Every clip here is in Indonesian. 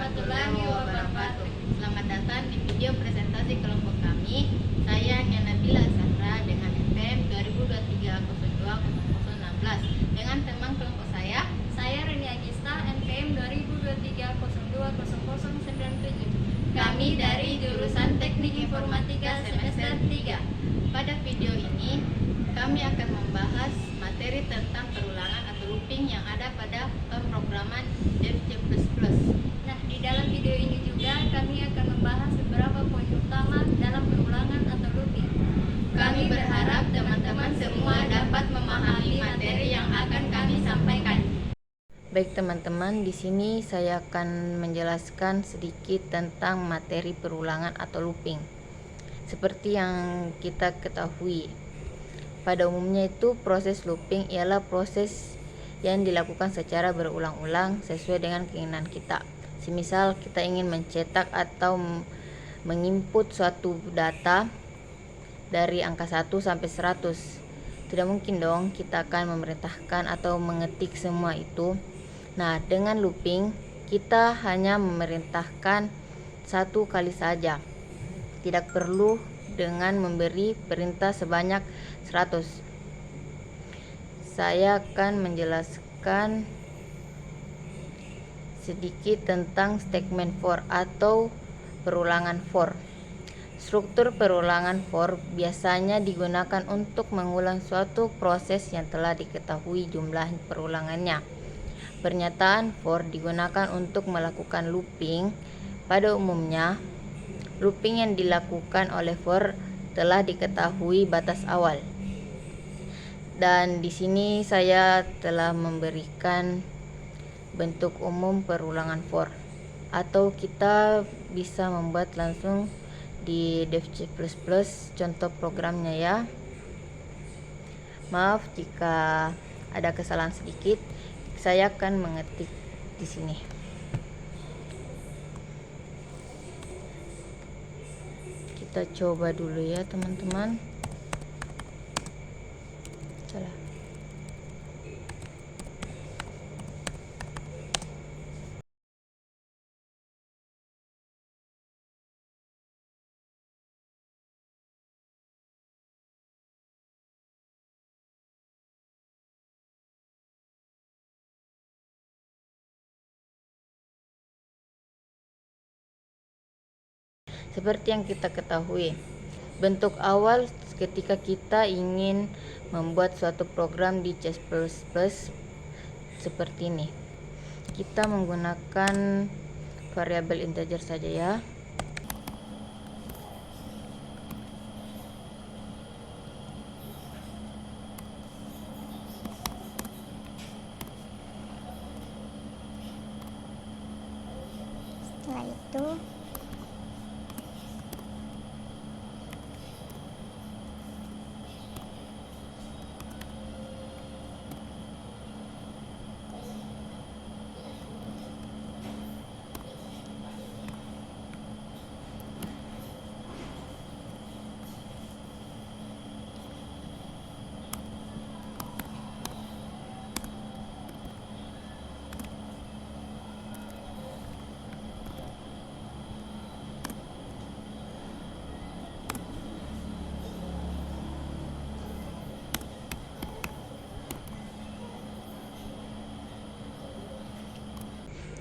warahmatullahi wabarakatuh. Selamat datang di video presentasi kelompok kami. Saya Nabila Sahra dengan NPM 2023020016 dengan teman kelompok saya Reni Agista, NPM 2023020097. Kami dari jurusan Teknik Informatika semester 3. Pada video ini kami akan membahas materi tentang perulangan atau looping yang ada pada pemrograman DevC++. Nah, di dalam video ini juga kami akan membahas beberapa poin utama dalam perulangan atau looping. Kami berharap teman-teman semua dapat memahami materi yang akan kami sampaikan. Baik teman-teman, di sini saya akan menjelaskan sedikit tentang materi perulangan atau looping. Seperti yang kita ketahui, pada umumnya itu proses looping ialah proses yang dilakukan secara berulang-ulang sesuai dengan keinginan kita. Semisal kita ingin mencetak atau menginput suatu data dari angka 1 sampai 100. Tidak mungkin dong kita akan memerintahkan atau mengetik semua itu. Nah, dengan looping kita hanya memerintahkan satu kali saja. Tidak perlu dengan memberi perintah sebanyak 100. Saya akan menjelaskan sedikit tentang statement for atau perulangan for. Struktur perulangan for biasanya digunakan untuk mengulang suatu proses yang telah diketahui jumlah perulangannya. Pernyataan for digunakan untuk melakukan looping. Pada umumnya, looping yang dilakukan oleh for telah diketahui batas awal. Dan di sini saya telah memberikan bentuk umum perulangan for, atau kita bisa membuat langsung di DevC++ contoh programnya ya. Maaf jika ada kesalahan sedikit. Saya akan mengetik di sini. Kita coba dulu ya teman-teman. Salah. Seperti yang kita ketahui, bentuk awal ketika kita ingin membuat suatu program di C++ seperti ini. Kita menggunakan variabel integer saja ya. Setelah itu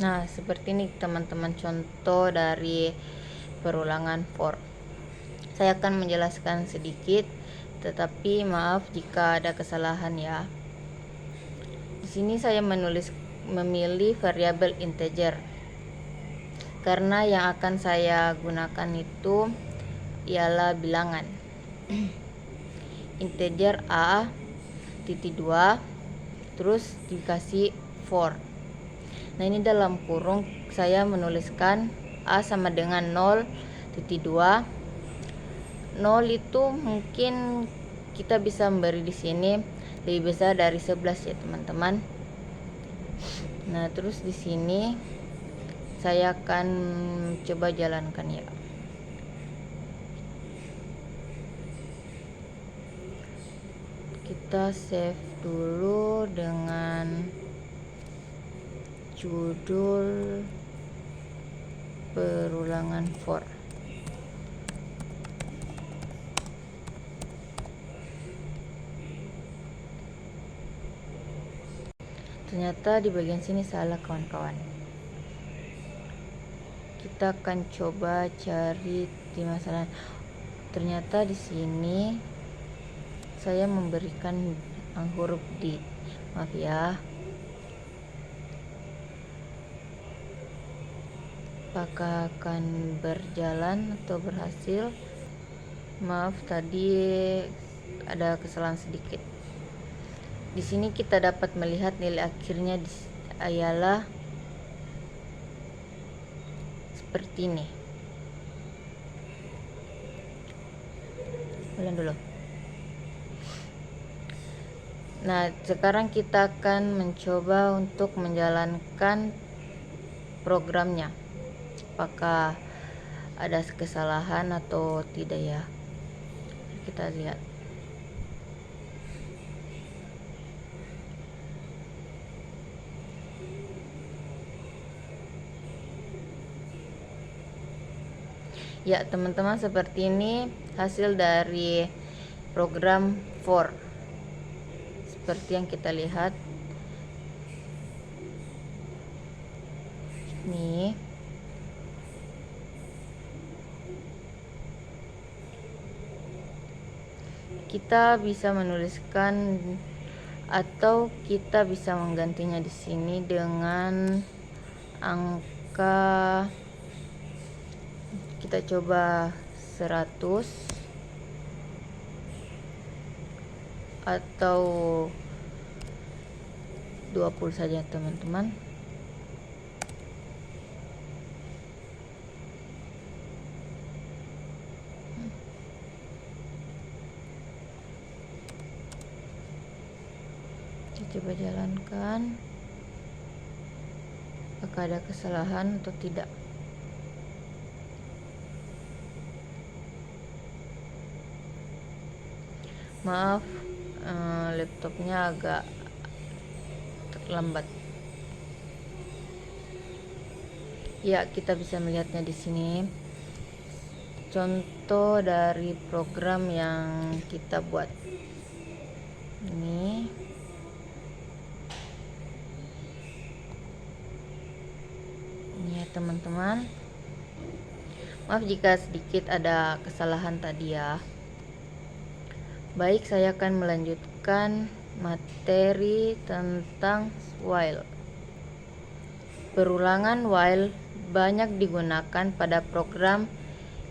Nah, seperti ini teman-teman contoh dari perulangan for. Saya akan menjelaskan sedikit, tetapi maaf jika ada kesalahan ya. Di sini saya memilih variabel integer karena yang akan saya gunakan itu ialah bilangan. Integer a titik 2 terus dikasih for. Nah, ini dalam kurung saya menuliskan a sama dengan 0.2. 0 itu mungkin kita bisa memberi di sini lebih besar dari 11 ya teman-teman. Nah, terus di sini saya akan coba jalankan ya. Kita save dulu dengan judul perulangan for. Ternyata di bagian sini salah kawan-kawan. Kita akan coba cari di masalah. Ternyata di sini saya memberikan huruf D. Maaf ya. Apakah akan berjalan atau berhasil? Maaf, tadi ada kesalahan sedikit. Di sini kita dapat melihat nilai akhirnya ialah seperti ini. Ulang dulu. Nah, sekarang kita akan mencoba untuk menjalankan programnya. Apakah ada kesalahan atau tidak ya? Kita lihat. Ya, teman-teman, seperti ini hasil dari program for. Seperti yang kita lihat. Nih. Kita bisa menuliskan atau kita bisa menggantinya di sini dengan angka. Kita coba 100 atau 20 saja, teman-teman. Kita coba jalankan. Apakah ada kesalahan atau tidak? Maaf, laptopnya agak terlambat. Ya, kita bisa melihatnya di sini. Contoh dari program yang kita buat. Ini. Ini ya, teman-teman. Maaf jika sedikit ada kesalahan tadi ya. Baik, saya akan melanjutkan materi tentang while. Perulangan while banyak digunakan pada program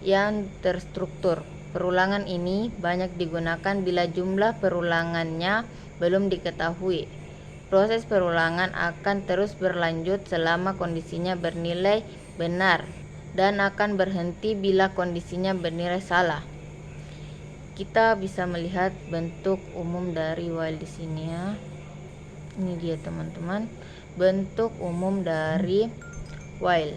yang terstruktur. Perulangan ini banyak digunakan bila jumlah perulangannya belum diketahui. Proses perulangan akan terus berlanjut selama kondisinya bernilai benar dan akan berhenti bila kondisinya bernilai salah. Kita bisa melihat bentuk umum dari while di sini ya. Ini dia, teman-teman, bentuk umum dari while.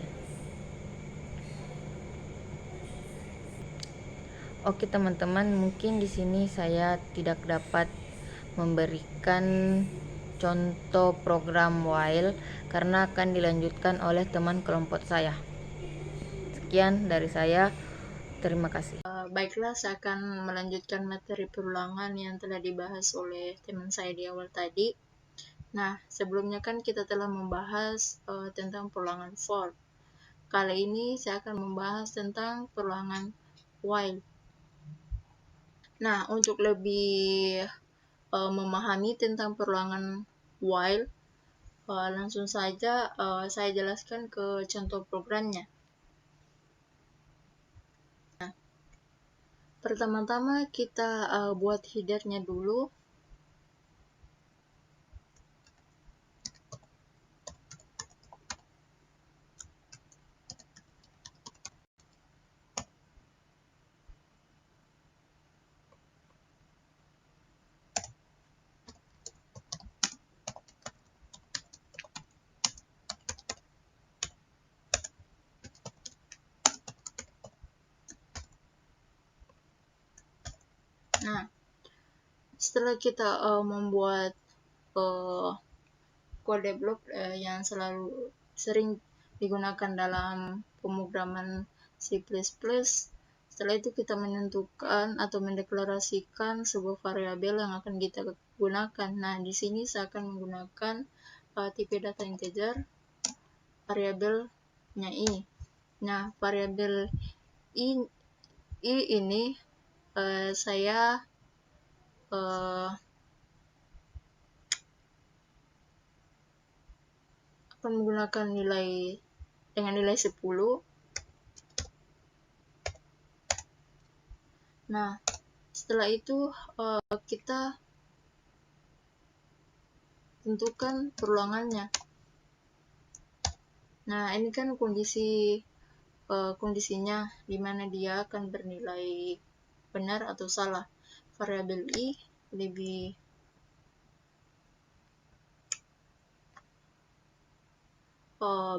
Oke, teman-teman, mungkin di sini saya tidak dapat memberikan contoh program while karena akan dilanjutkan oleh teman kelompok saya. Sekian dari saya. Terima kasih. Baiklah, saya akan melanjutkan materi perulangan yang telah dibahas oleh teman saya di awal tadi. Nah, sebelumnya kan kita telah membahas tentang perulangan for. Kali ini saya akan membahas tentang perulangan while. Nah, untuk lebih memahami tentang perulangan while, langsung saja saya jelaskan ke contoh programnya. Pertama-tama kita buat headernya dulu. Nah, setelah kita membuat kode block yang selalu sering digunakan dalam pemrograman C++. Setelah itu kita menentukan atau mendeklarasikan sebuah variabel yang akan kita gunakan. Nah, di sini saya akan menggunakan tipe data integer, variabelnya i. Nah, variabel i ini saya akan menggunakan nilai dengan nilai 10. Nah, setelah itu kita tentukan perulangannya. Nah, ini kan kondisinya di mana dia akan bernilai benar atau salah. Variabel i lebih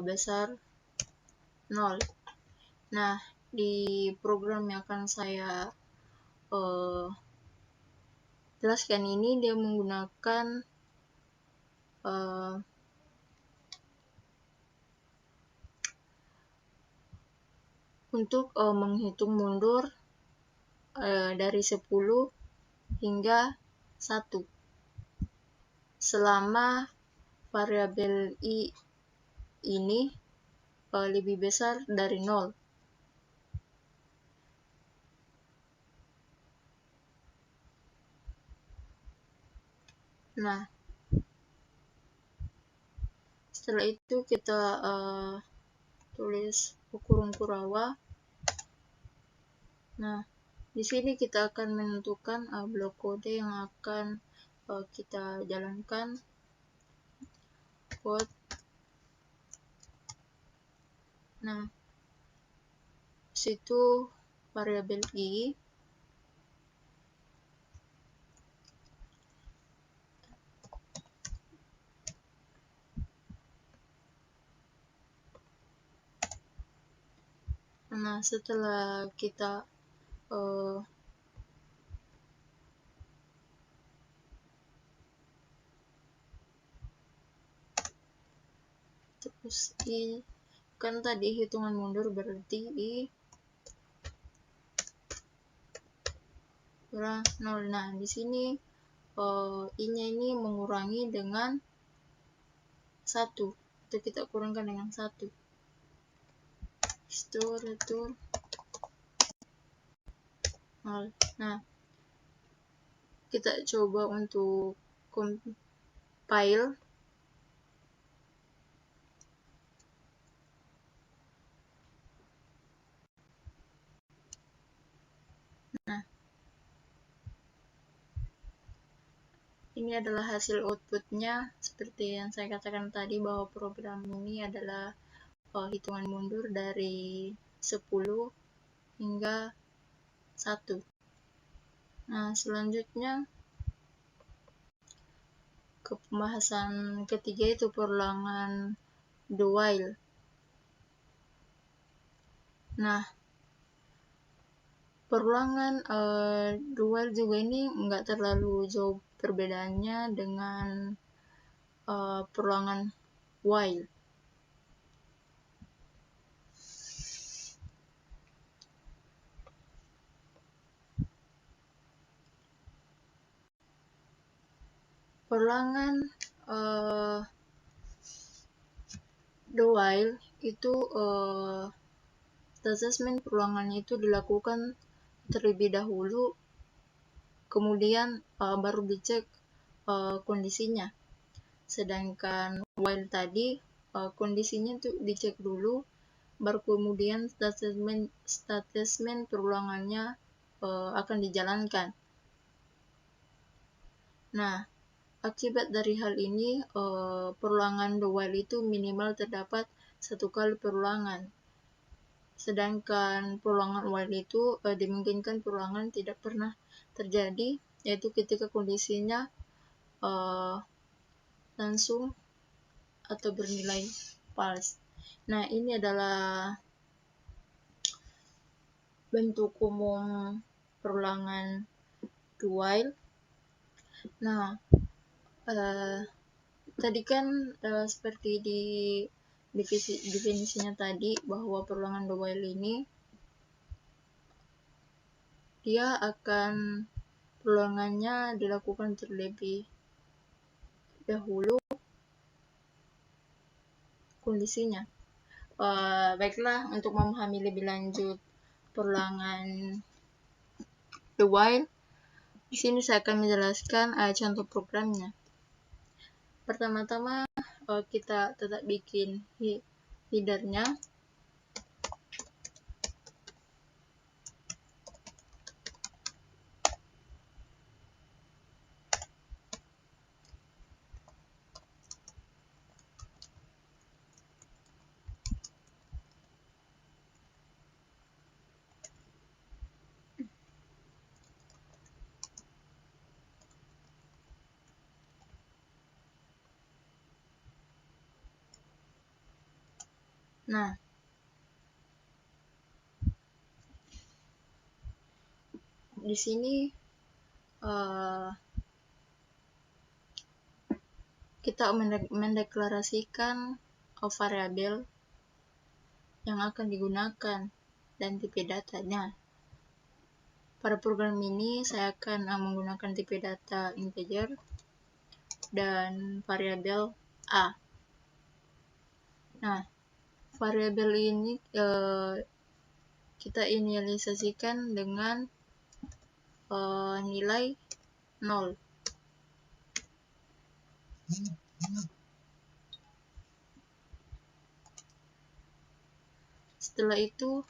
besar 0. Nah, di program yang akan saya jelaskan ini dia menggunakan untuk menghitung mundur dari 10 hingga 1 selama variabel i ini lebih besar dari 0. Nah, setelah itu kita tulis kurung kurawa. Nah, di sini kita akan menentukan blok kode yang akan kita jalankan. Code. Nah, situ variabel i. Nah, setelah kita terus i kan tadi hitungan mundur berarti i kurang 0. Nah, di sini i-nya ini mengurangi dengan 1. Itu kita kurangkan dengan 1. Return 0. Nah, kita coba untuk compile. Nah, ini adalah hasil outputnya. Seperti yang saya katakan tadi bahwa program ini adalah hitungan mundur dari 10 hingga 1. Nah, selanjutnya ke pembahasan ketiga itu perulangan do while. Nah, perulangan do while juga ini enggak terlalu jauh perbedaannya dengan perulangan while. Perulangan do while itu statement perulangannya itu dilakukan terlebih dahulu, kemudian baru dicek kondisinya. Sedangkan while tadi kondisinya itu dicek dulu, baru kemudian statement perulangannya akan dijalankan. Nah, akibat dari hal ini perulangan do while itu minimal terdapat 1 kali perulangan. Sedangkan perulangan while itu dimungkinkan perulangan tidak pernah terjadi, yaitu ketika kondisinya langsung atau bernilai false. Nah, ini adalah bentuk umum perulangan do while. Nah, tadi kan seperti definisinya tadi bahwa perulangan the while ini dia akan perulangannya dilakukan terlebih dahulu kondisinya. Baiklah, untuk memahami lebih lanjut perulangan the while, di sini saya akan menjelaskan contoh programnya. Pertama-tama kita tetap bikin headernya. Nah, di sini kita mendeklarasikan variabel yang akan digunakan dan tipe datanya. Pada program ini saya akan menggunakan tipe data integer dan variabel A. Nah, variabel ini kita inisialisasikan dengan nilai 0. Setelah itu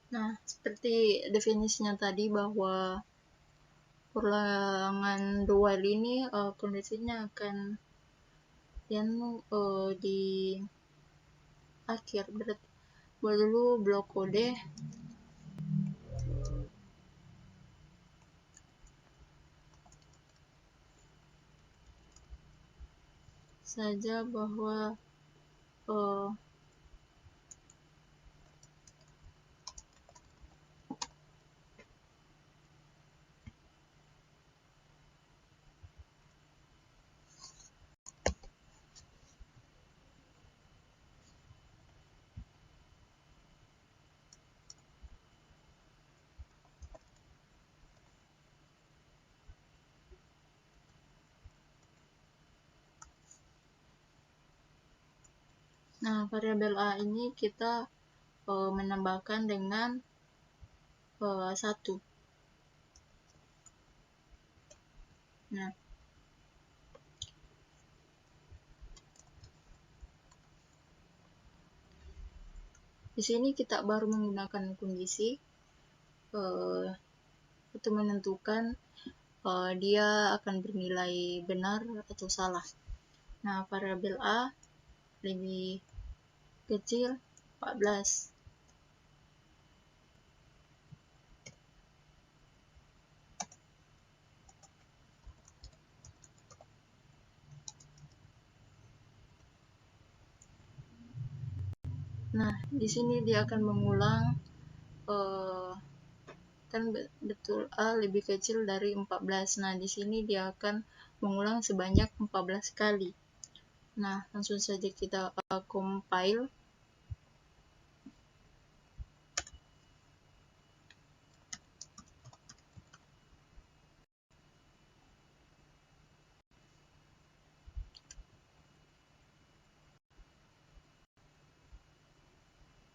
nah, seperti definisinya tadi bahwa perulangan the while ini kondisinya akan di akhir. Berarti buat dulu blok kode saja bahwa variabel A ini kita menambahkan dengan 1. Nah, di sini kita baru menggunakan kondisi untuk menentukan dia akan bernilai benar atau salah. Nah, variabel A lebih kecil 14. Nah, di sini dia akan mengulang kan betul A lebih kecil dari 14. Nah, di sini dia akan mengulang sebanyak 14 kali. Nah, langsung saja kita compile.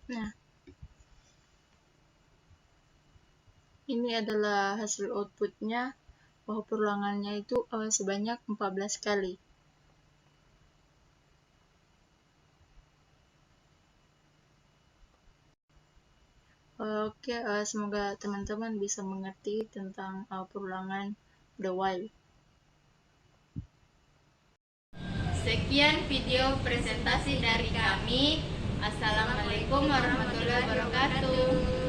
Nah, ini adalah hasil outputnya bahwa perulangannya itu sebanyak 14 kali. Oke, semoga teman-teman bisa mengerti tentang perulangan the while. Sekian video presentasi dari kami. Assalamualaikum warahmatullahi wabarakatuh.